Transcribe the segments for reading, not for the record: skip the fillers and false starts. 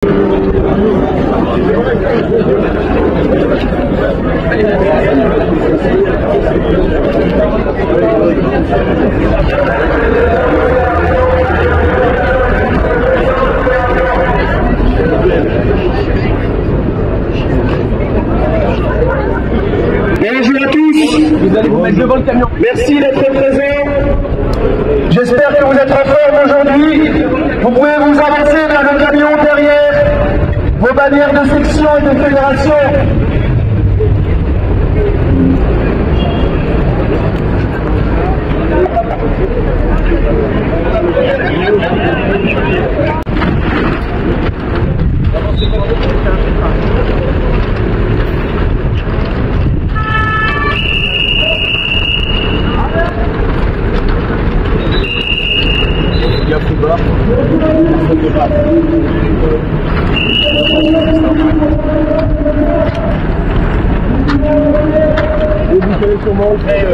Bonjour à tous. Vous allez vous mettre devant le camion. Merci d'être présents. J'espère que vous êtes en forme aujourd'hui. Vous pouvez vous avancer vers le camion derrière vos bannières de section et de fédération. Et vous savez sûrement très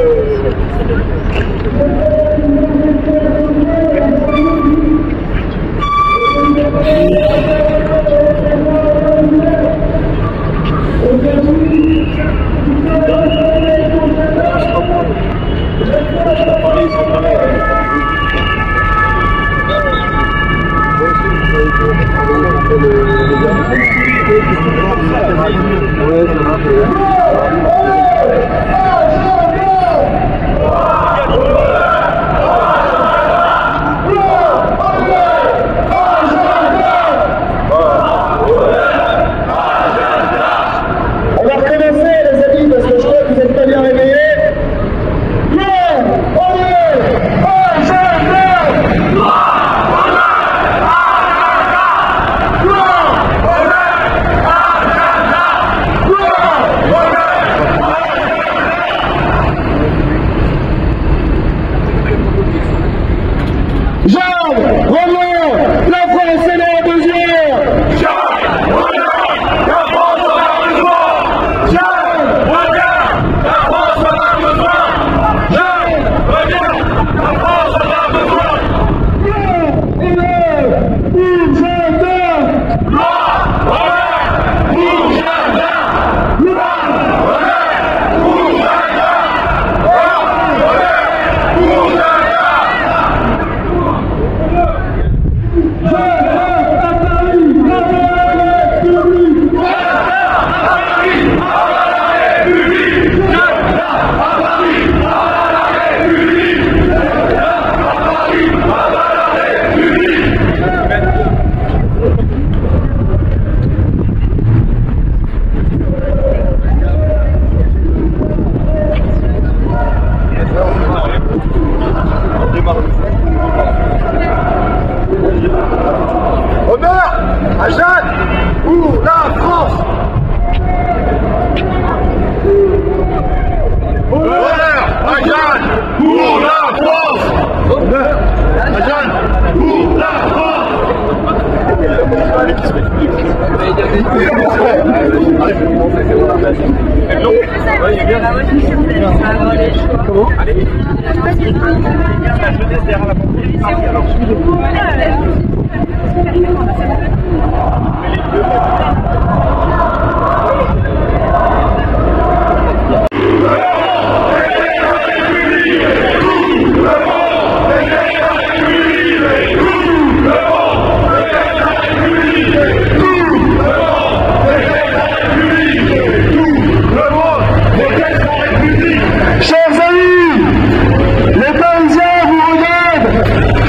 Comment ? Allez.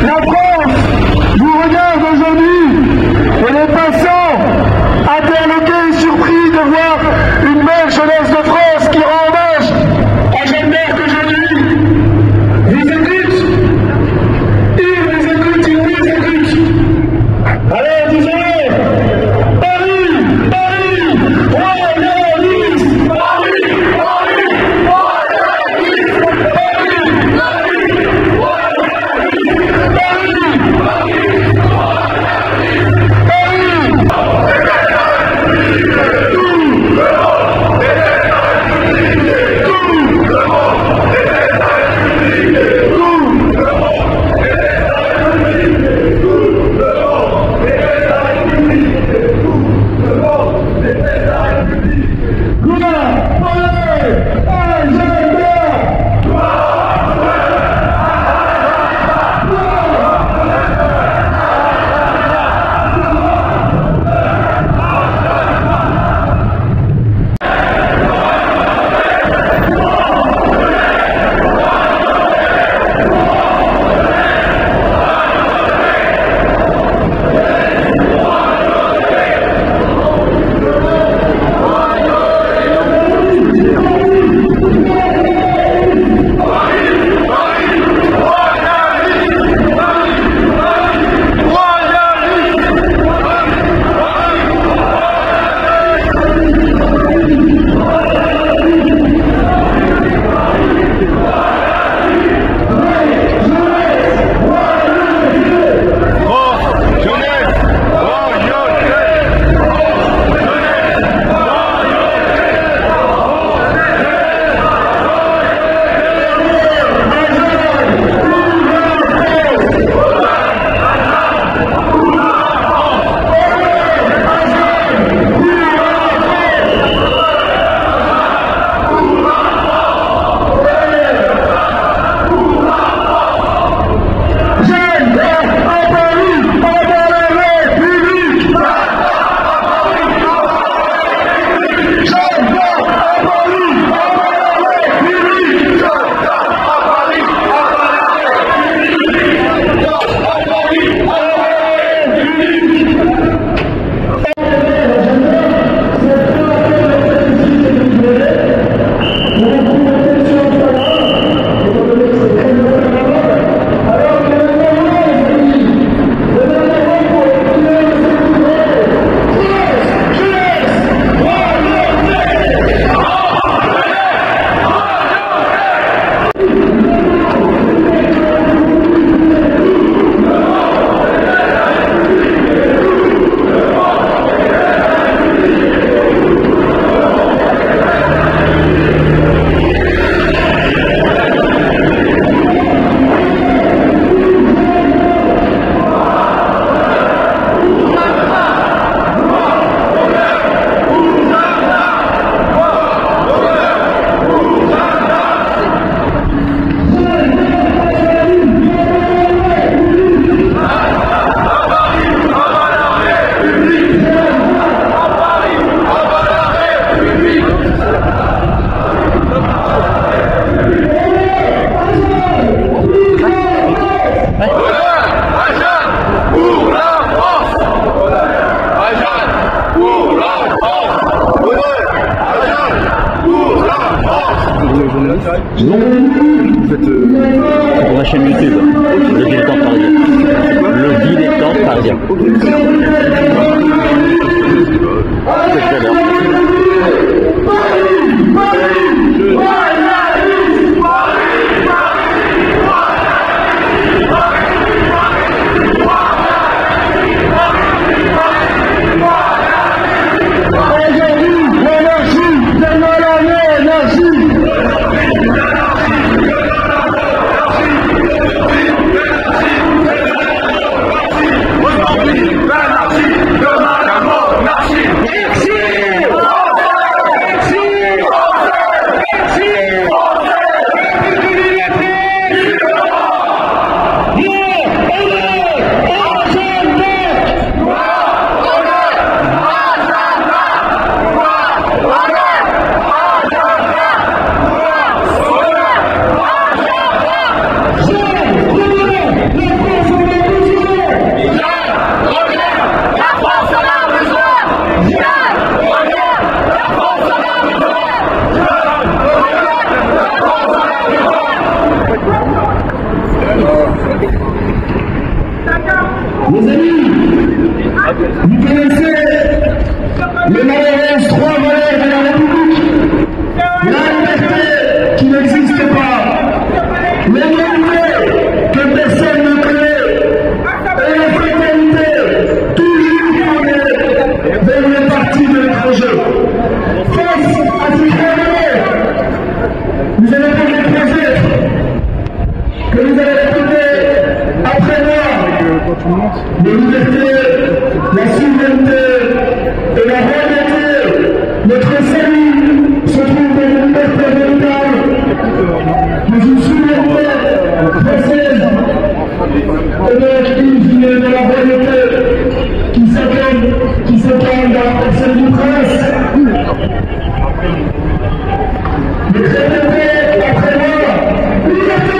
La France vous regarde aujourd'hui et les passants Non, c'est pour ma chaîne YouTube, le dilettante parisien. Le dilettante parisien. C'est tout à l'heure. Les amis, vous connaissez les malheureuses trois valeurs de la République. La liberté qui n'existe pas, l'égalité que personne ne connaît, et la fraternité toujours tournée vers les partis de l'étranger. Face à ces trois valeurs, vous allez vous reconnaître que vous allez trouver après moi la liberté, la souveraineté et la royauté. Notre salut se trouve dans une liberté véritable, dans une souveraineté française et donc une de la royauté qui s'incarne dans la personne du prince. Le traité après moi, liberté!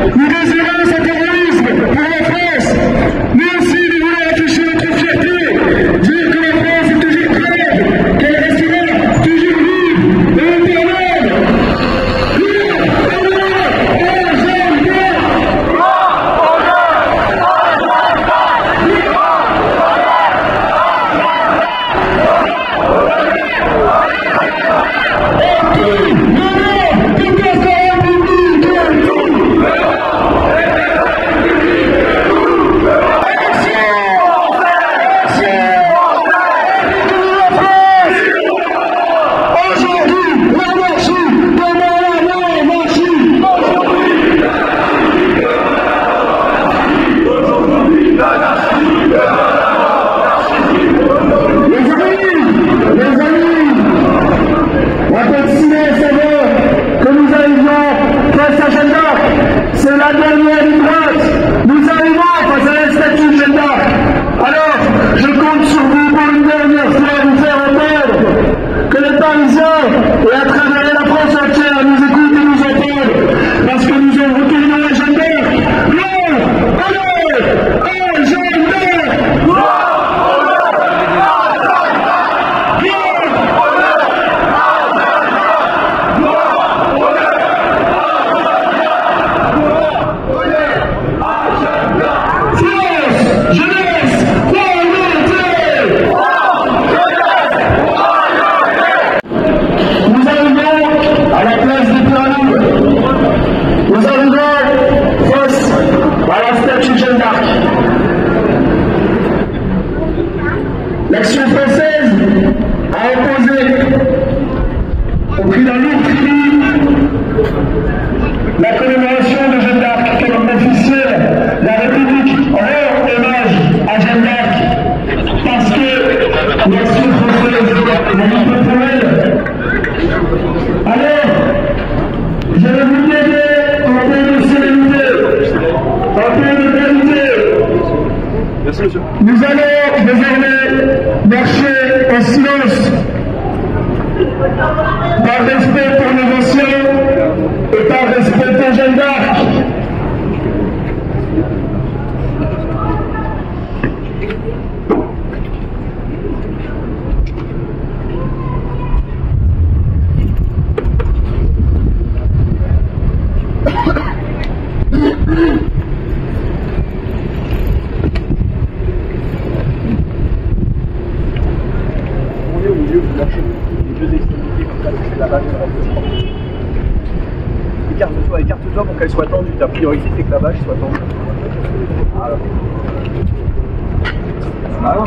Nous désirons ce terrorisme pour la France, mais aussi nous voulons afficher notre fierté, dire que la France est toujours prête, qu'elle restera toujours vive et éternelle. L'action française a imposé, au prix d'un lourd prix, la commémoration de Jeanne d'Arc comme officielle. La République rend hommage à Jeanne d'Arc parce que l'action française n'a pas pour elle. Alors, je vais vous demander un peu de sérénité, un peu de qualité. Merci, monsieur. Nous allons désormais marcher en silence, par respect pour nos anciens et par respect pour Jeanne d'Arc. Écarte-toi pour qu'elle soit tendue. Ta priorité, c'est que la vache soit tendue. Voilà. Voilà.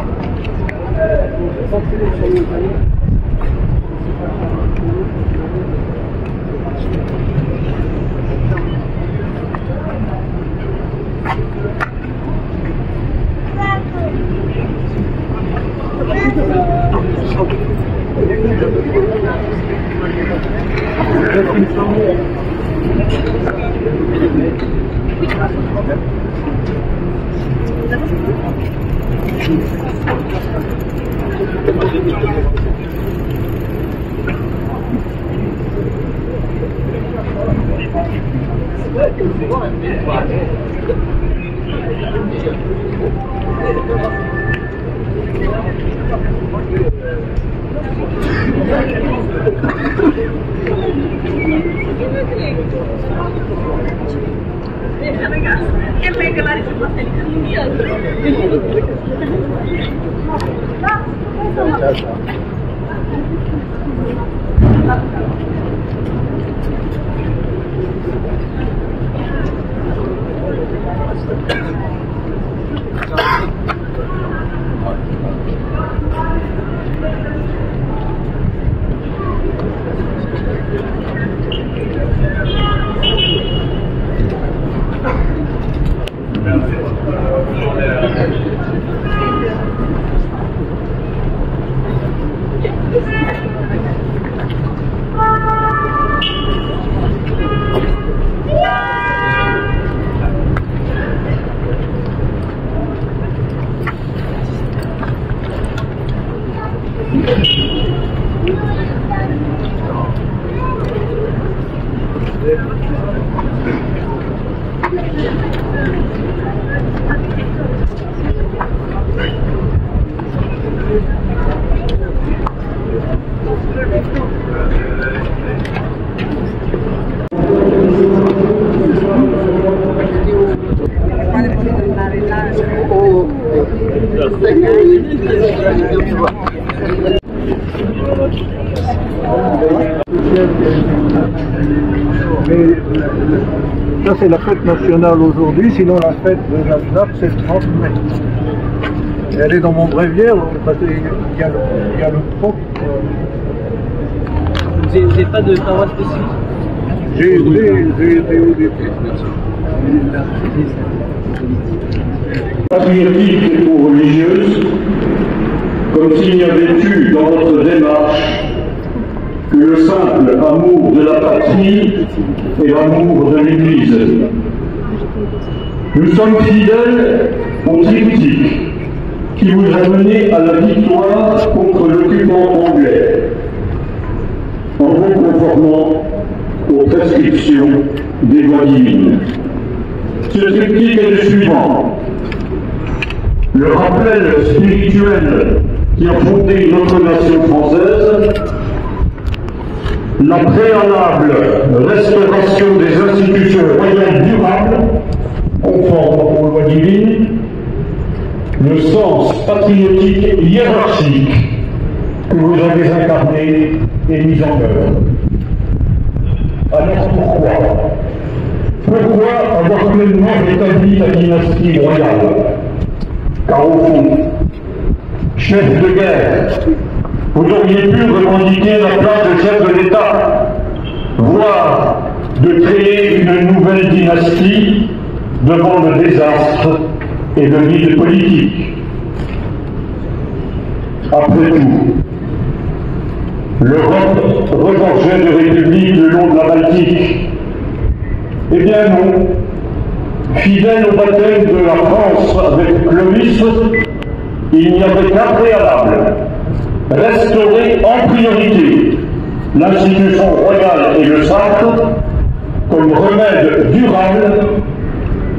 Ça c'est la fête nationale aujourd'hui, sinon la fête de la Jacques c'est le 30 mai. Et elle est dans mon bréviaire, parce qu'il y a le propre. Vous n'avez pas de paroisse spécifique? J'ai été au début. Patriotique ou religieuse, comme s'il n'y avait eu dans votre démarche que le simple amour de la patrie et l'amour de l'Église. Nous sommes fidèles au triptyque qui vous a mené à la victoire contre l'occupant anglais, en vous conformant aux prescriptions des lois divines. Ce triptyque est le suivant. Le rappel spirituel qui a fondé notre nation française, la préalable restauration des institutions royales durables, conformes aux lois divines, le sens patriotique et hiérarchique que vous avez incarné et mis en œuvre. Alors pourquoi avoir pleinement rétabli la dynastie royale? Car au fond, chef de guerre, vous auriez pu revendiquer la place de chef de l'État, voire de créer une nouvelle dynastie devant le désastre et le vide politique. Après tout, l'Europe regorgeait de républiques le long de la Baltique. Eh bien non, fidèle au baptême de la France avec Clovis, il n'y avait qu'un préalable: restaurer en priorité l'institution royale et le sacre comme remède durable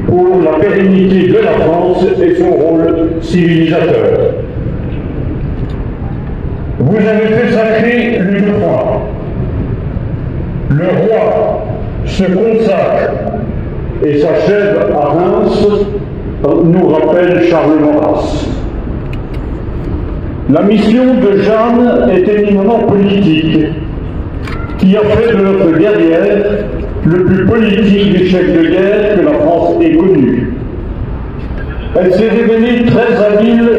pour la pérennité de la France et son rôle civilisateur. Vous avez fait sacrer l'une fois. Le roi se consacre et s'achève à Reims, nous rappelle Charles Maurras. La mission de Jeanne est éminemment politique, qui a fait de notre guerrière le plus politique des chefs de guerre que la France ait connu. Elle s'est révélée très habile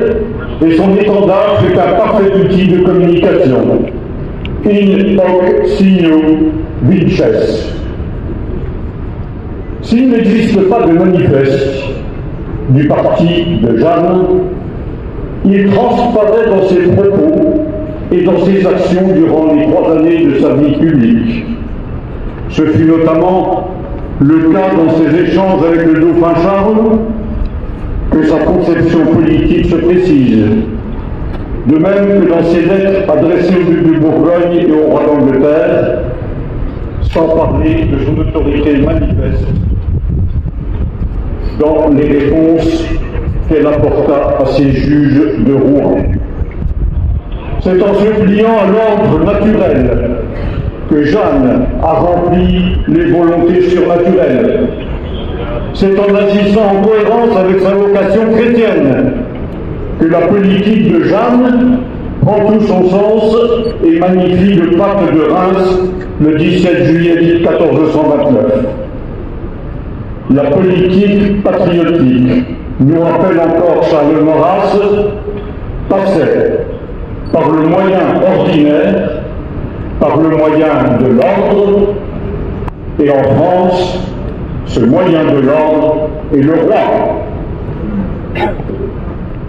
et son étendard fut un parfait outil de communication. In hoc signo vinces. S'il n'existe pas de manifeste du parti de Jeanne, il transparaît dans ses propos et dans ses actions durant les 3 années de sa vie publique. Ce fut notamment le cas dans ses échanges avec le dauphin Charles que sa conception politique se précise, de même que dans ses lettres adressées au duc de Bourgogne et au roi d'Angleterre, sans parler de son autorité manifeste dans les réponses qu'elle apporta à ses juges de Rouen. C'est en se pliant à l'ordre naturel que Jeanne a rempli les volontés surnaturelles. C'est en agissant en cohérence avec sa vocation chrétienne que la politique de Jeanne prend tout son sens et magnifie le pacte de Reims le 17 juillet 1429. La politique patriotique, nous rappelle encore Charles Maurras, passait par le moyen ordinaire, par le moyen de l'ordre, et en France, ce moyen de l'ordre est le roi.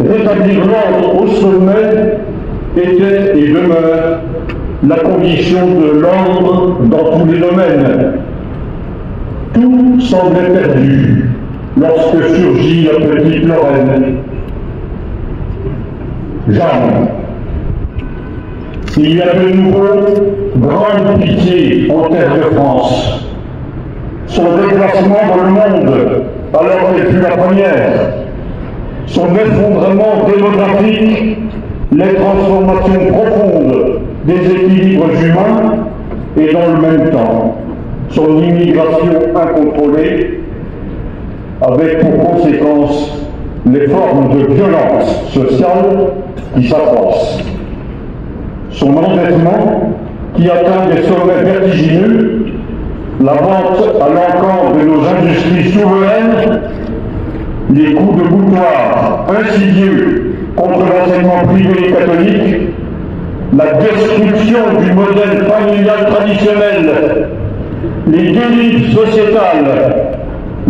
Rétablir l'ordre au sommet était et demeure la condition de l'ordre dans tous les domaines. Tout semblait perdu lorsque surgit la petite Lorraine. Jeanne, il y a de nouveau grande pitié en terre de France. Son déplacement dans le monde, alors qu'elle fut la première, son effondrement démographique, les transformations profondes des équilibres humains et dans le même temps, son immigration incontrôlée, avec pour conséquence les formes de violence sociale qui s'accroissent. Son endettement, qui atteint des sommets vertigineux, la vente à l'encontre de nos industries souveraines, les coups de boutoir insidieux contre l'enseignement privé et catholique, la destruction du modèle familial traditionnel, les dérives sociétales,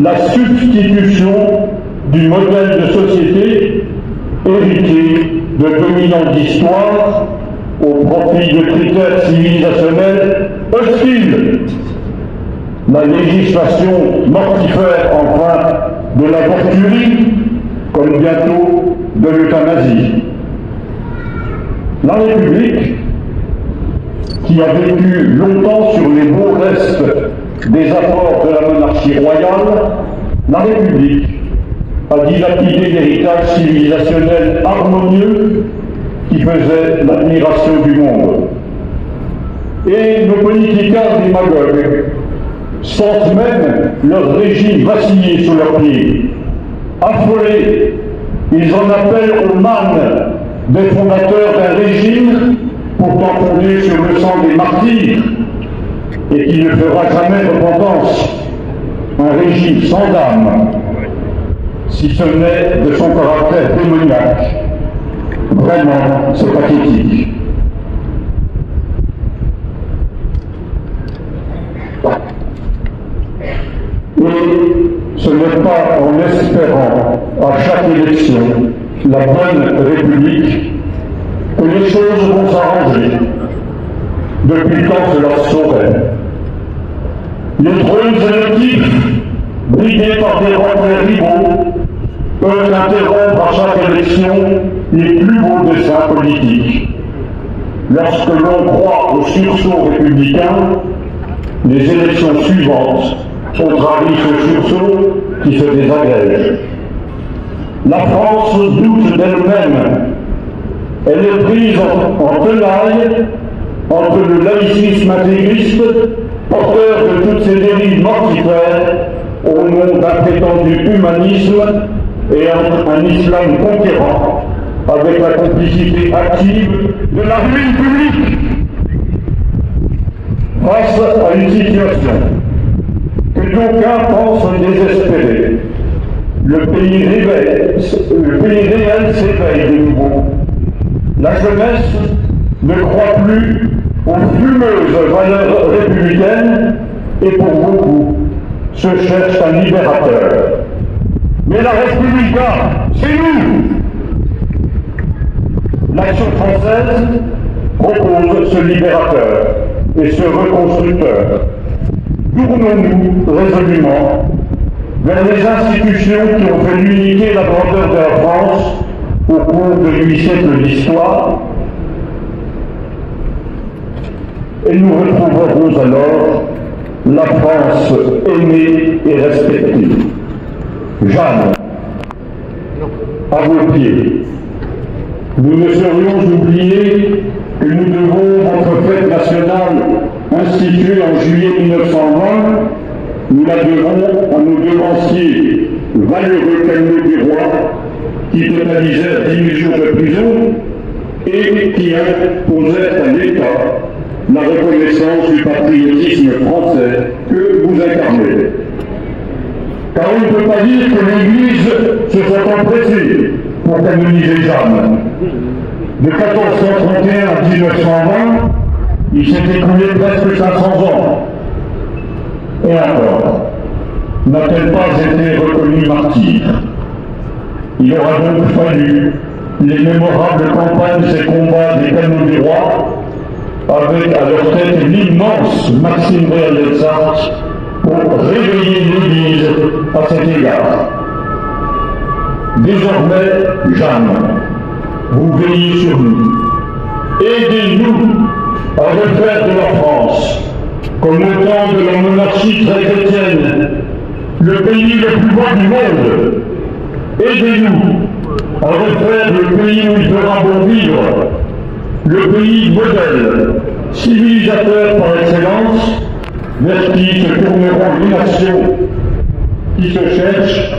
la substitution du modèle de société hérité de 2000 ans d'histoire au profit de critères civilisationnels hostiles. La législation mortifère enfin de la vertuerie, comme bientôt de l'euthanasie. La République, qui a vécu longtemps sur les beaux restes des apports de la monarchie royale, la République a dilapidé l'héritage civilisationnel harmonieux qui faisait l'admiration du monde. Et nos politiciens démagogues sentent même leur régime vaciller sous leurs pieds. Affolés, ils en appellent aux mânes des fondateurs d'un régime pourtant fondé sur le sang des martyrs et qui ne fera jamais repentance. Un régime sans âme, si ce n'est de son caractère démoniaque. Vraiment, c'est pathétique. Et ce n'est pas en espérant à chaque élection la bonne République que les choses vont s'arranger. Depuis quand cela se saurait? Les trônes électifs, brigués par des rentrées rivaux, peuvent interrompre à chaque élection les plus beaux desseins politiques. Lorsque l'on croit au sursaut républicain, les élections suivantes contrarient ce sursaut qui se désagrège. La France doute d'elle-même. Elle est prise en tenaille entre le laïcisme intégriste, porteur de toutes ces dérives mortifères, au nom d'un prétendu humanisme, et un islam conquérant, avec la complicité active de la ruine publique. Face à une situation que d'aucuns pensent désespérée, le pays réel s'éveille de nouveau. La jeunesse ne croit plus aux fumeuses valeurs républicaines et pour beaucoup se cherche un libérateur. Mais la République, c'est nous! L'Action française propose ce libérateur et ce reconstructeur. Tournons-nous résolument vers les institutions qui ont fait l'unité et la grandeur de la France au cours de 8 siècles d'histoire, et nous retrouverons alors la France aimée et respectée. Jeanne, à vos pieds, nous ne saurions oublier que nous devons votre fête nationale instituée en juillet 1920, nous la devons à nos devanciers valeureux calmeux du roi qui totalisèrent 10 jours de prison et qui imposèrent à l'État la reconnaissance du patriotisme français que vous incarnez. Car on ne peut pas dire que l'Église se soit empressée pour canoniser Jeanne. De 1431 à 1920, il s'est écoulé presque 500 ans. Et encore, n'a-t-elle pas été reconnue martyre? Il aura donc fallu les mémorables campagnes et combats des canons du roi, avec à leur tête l'immense Maxime Réal-Letsart, pour réveiller l'Église à cet égard. Désormais, Jeanne, vous veillez sur nous. Aidez-nous à refaire de la France, comme au temps de la monarchie très chrétienne, le pays le plus beau du monde. Aidez-nous à refaire le pays où il fera bon vivre, le pays modèle, civilisateur par excellence, vers qui se tourneront les nations qui se cherchent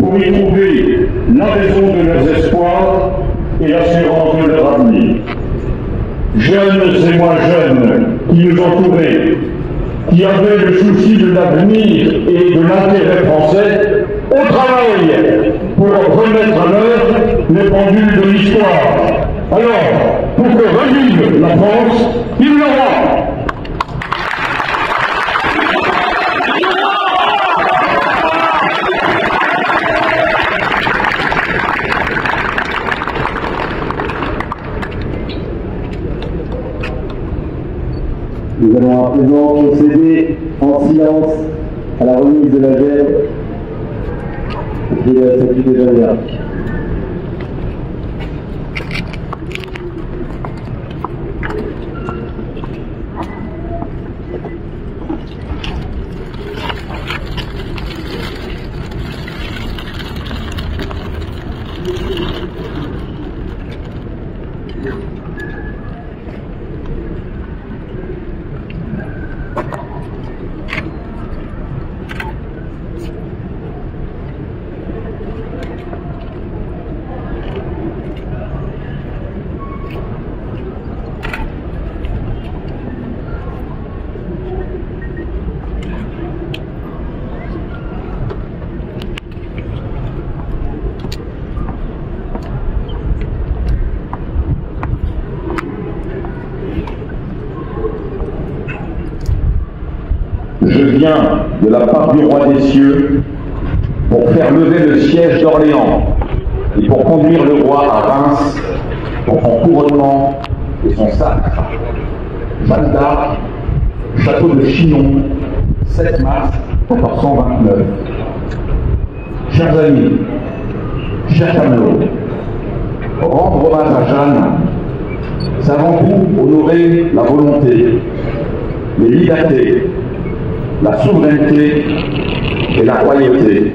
pour y trouver la raison de leurs espoirs et l'assurance de leur avenir. Jeunes et moins jeunes qui nous entouraient, qui avaient le souci de l'avenir et de l'intérêt français, au travail pour remettre à l'heure les pendules de l'histoire. Alors, pour que revive la France, il l'aura. Nous allons à présent procéder en silence à la remise de la gemme et de la statue de Jeanne d'Arc. Je viens de la part du roi des cieux pour faire lever le siège d'Orléans et pour conduire le roi à Reims pour son couronnement et son sacre. Jeanne d'Arc, château de Chinon, 7 mars 1429. Chers amis, chers camelots, rendre hommage à Jeanne, c'est avant tout honorer la volonté, les libertés, la souveraineté et la royauté.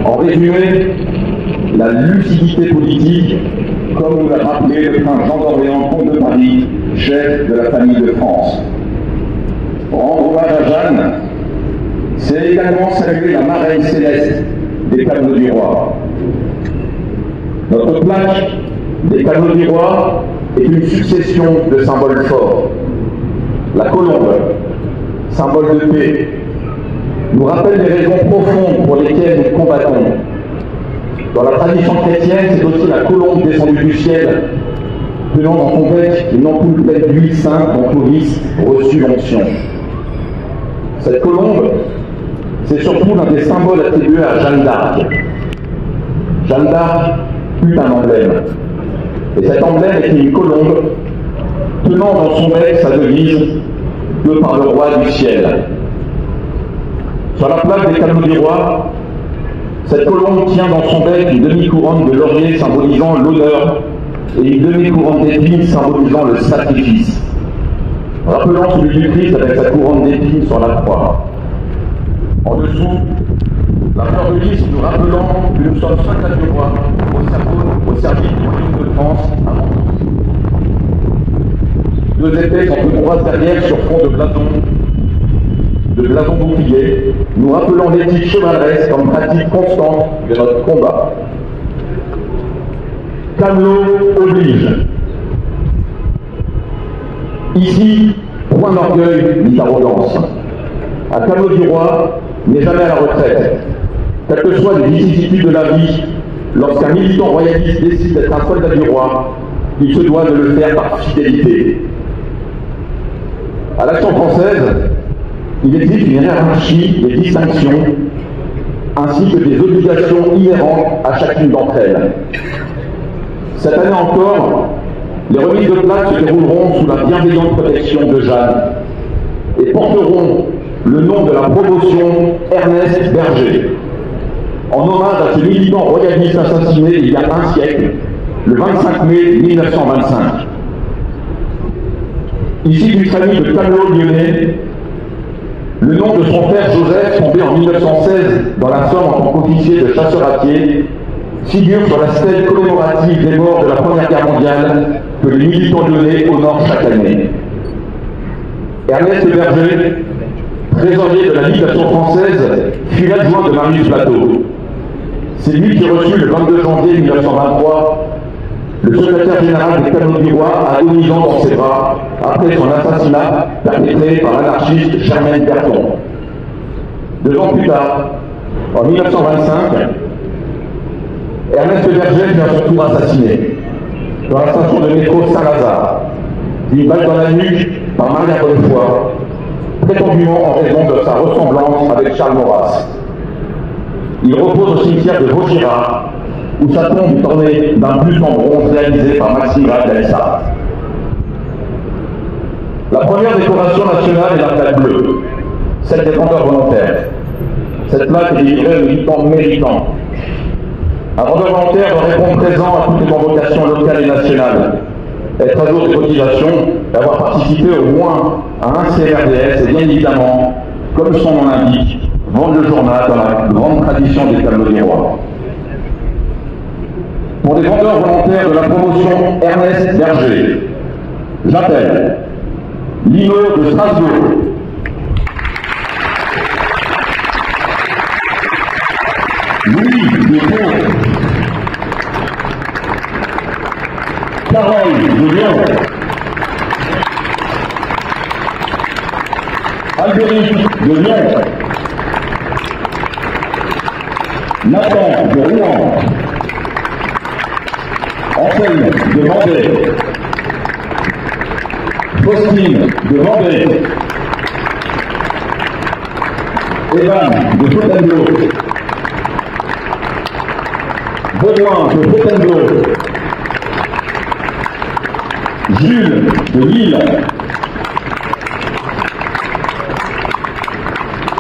En résumé, la lucidité politique, comme nous l'a rappelé le prince Jean d'Orléans, comte de Paris, chef de la famille de France. Rendre hommage à Jeanne, c'est également saluer la marraine céleste des camelots du roi. Notre plaque des camelots du roi est une succession de symboles forts. La colombe, symbole de paix, nous rappelle les raisons profondes pour lesquelles nous combattons. Dans la tradition chrétienne, c'est aussi la colombe descendue du ciel, tenant dans son bec une ampoule pleine d'huile sainte dont Clovis reçut l'onction. Cette colombe, c'est surtout l'un des symboles attribués à Jeanne d'Arc. Jeanne d'Arc eut un emblème. Et cet emblème était une colombe tenant dans son bec sa devise « que par le roi du ciel ». Sur la plaque des camelots du roi, cette colombe tient dans son bec une demi-couronne de laurier symbolisant l'honneur et une demi-couronne d'épines symbolisant le sacrifice, rappelant celui du Christ avec sa couronne d'épines sur la croix. En dessous, la fleur de lys nous rappelant que nous sommes soldats du roi au service du royaume de France avant tout. Deux épées s'entrecroisent derrière sur fond de blason bouclier, nous rappelant l'éthique chevaleresque comme pratique constante de notre combat. Camelot oblige. Ici, point d'orgueil ni d'arrogance. Un camelot du roi n'est jamais à la retraite. Quelles que soient les vicissitudes de la vie, lorsqu'un militant royaliste décide d'être un soldat du roi, il se doit de le faire par fidélité. À l'Action française, il existe une hiérarchie des distinctions ainsi que des obligations inhérentes à chacune d'entre elles. Cette année encore, les remises de plaques se dérouleront sous la bienveillante protection de Jeanne et porteront le nom de la promotion Ernest Berger, en hommage à ce militant royaliste assassiné il y a un siècle, le 25 mai 1925. Issu d'une famille de camelots lyonnais, le nom de son père Joseph, tombé en 1916 dans la Somme en tant qu'officier de chasseur à pied, figure sur la stèle commémorative des morts de la Première Guerre mondiale que les militants lyonnais honorent chaque année. Ernest Berger, trésorier de la Ligue d'Action française, fut l'adjoint de Marius Plateau. C'est lui qui reçut le 22 janvier 1923 le secrétaire général des Canaux du Roi agonisant dans ses bras après son assassinat perpétré par l'anarchiste Germaine Berton. 2 ans plus tard, en 1925, Ernest Berger fut à son tour assassiné dans la station de métro Saint-Lazare, d'une balle dans la nuque par Maria Bonnefoy, prétendument en raison de sa ressemblance avec Charles Maurras. Il repose au cimetière de Vaugirard, où sa tombe est ornée d'un buste en bronze réalisé par Maxime Grad-Delsart. La première décoration nationale est la plaque bleue, celle des vendeurs volontaires. Cette plaque est délivrée aux militants méritants. Un vendeur volontaire doit répondre présent à toutes les convocations locales et nationales, être à jour des cotisations, avoir participé au moins à un CRDS et bien évidemment, comme son nom l'indique, vendre le journal dans la grande tradition des tableaux du roi. Pour les vendeurs volontaires de la promotion Ernest Berger, j'appelle Lino de Strasbourg, Louis de Pau, Carole de Lyon, Albéric de Lyon, Nathan de Rouen, Anselme de Vendée, Faustine de Vendée, Evan de Fontainebleau, Benoît de Fontainebleau, Jules de Lille,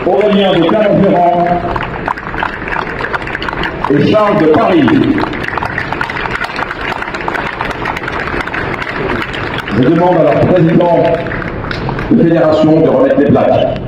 Aurélien de Clermont-Ferrand et Charles de Paris. Je demande à la présidente de fédération de remettre les plaques.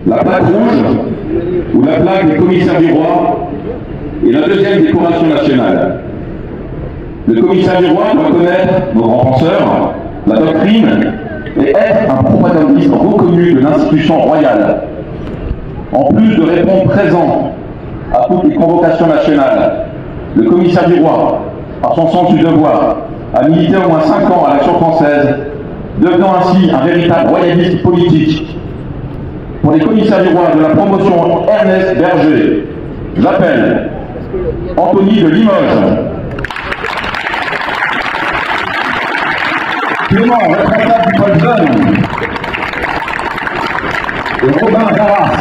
La plaque rouge, ou la plaque des commissaires du roi, est la deuxième décoration nationale. Le commissaire du roi doit connaître nos grands penseurs, la doctrine, et être un propagandiste reconnu de l'institution royale. En plus de répondre présent à toutes les convocations nationales, le commissaire du roi, par son sens du devoir, a milité au moins 5 ans à l'Action française, devenant ainsi un véritable royaliste politique. Pour les commissaires du roi de la promotion Ernest Berger, j'appelle Anthony de Limoges, Clément, responsable du pôle jeune, et Robin Darras.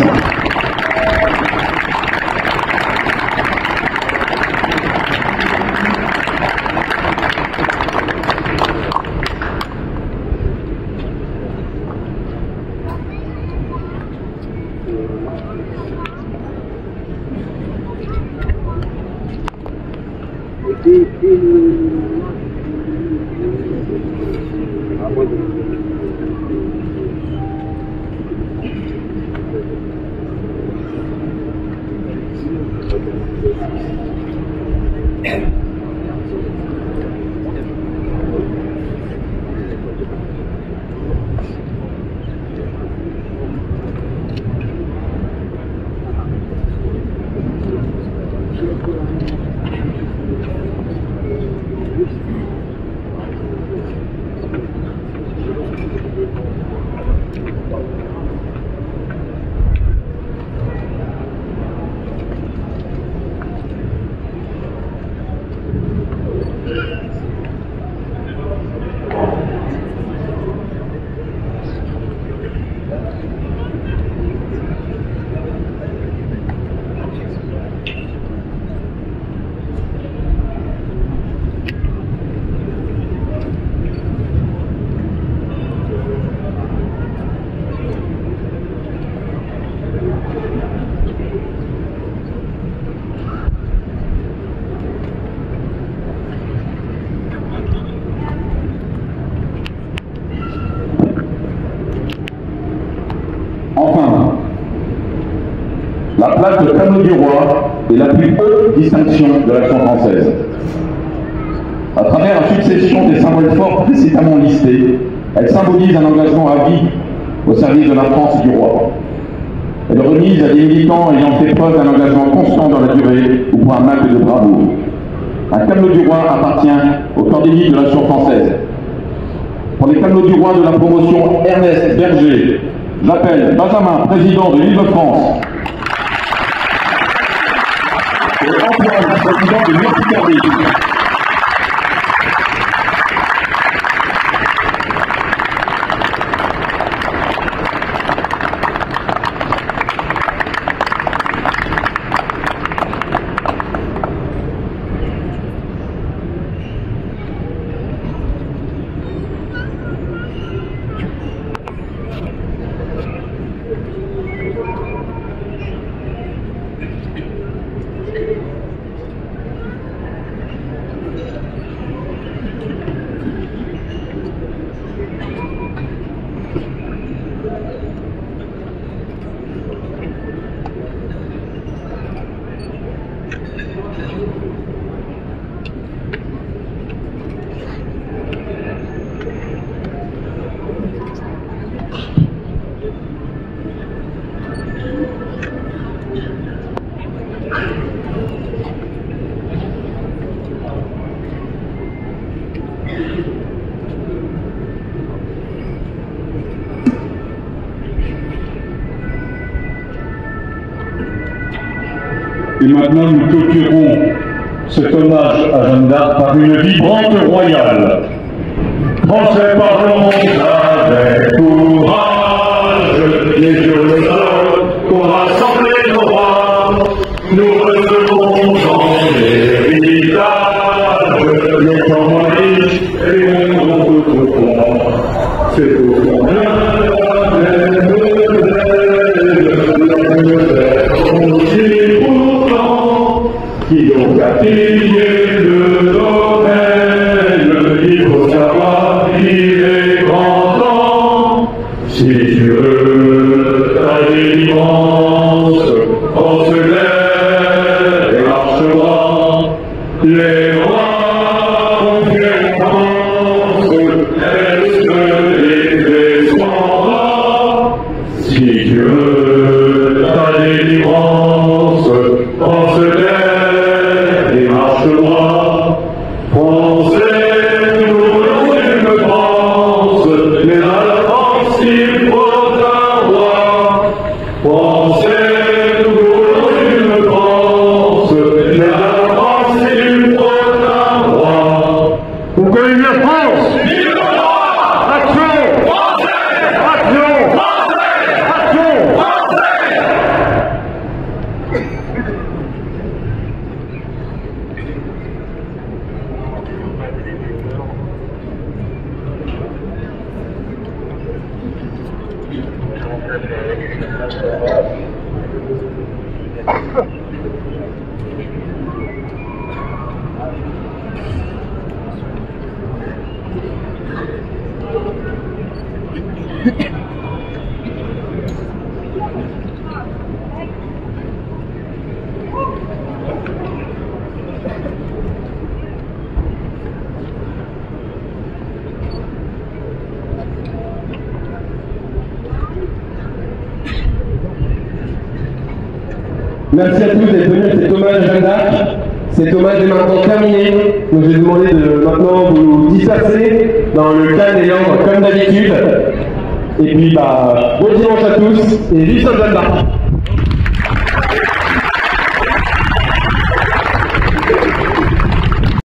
La place de Tableau du Roi est la plus haute distinction de l'Action française. À travers la succession des symboles forts précédemment listés, elle symbolise un engagement à vie au service de la France et du roi. Elle est remise à des militants ayant fait preuve d'un engagement constant dans la durée ou pour un acte de bravoure. Un tableau du roi appartient au corps d'élite de l'Action française. Pour les tableaux du roi de la promotion Ernest Berger, j'appelle Benjamin, président de l'Île-de-France, et Antoine, président de l'Île-de-France. Et maintenant, nous clôturons cet hommage à Jeanne d'Arc par une vibrante royale. Français, parlons avec courage, les jours de sol qu'on rassemblait nos rois, nous recevons dans l'héritage, le temps moins riche et on retrouve. C'est pour qu'on qui ont appuyé le domaine, il faut savoir qu'il est grand temps. Si tu veux ta délivrance, on se lève et marche droit. Les rois ont fait France, est-ce que les descendra? Si tu veux ta délivrance, on se lève. Français, nous voulons une France, mais à la France il faut un roi. Français, nous voulons une France, mais à la France il faut un roi. Vous connaissez la France? Vive le roi! Action! Français! Action! Français! Action! Français! Merci à tous d'être venus à cet hommage à Jeanne d'Arc. Cet hommage est maintenant terminé. Donc je vais demander de maintenant vous disperser dans le calme et l'ordre comme d'habitude. Et puis bon dimanche à tous et vive Sainte Jeanne d'Arc.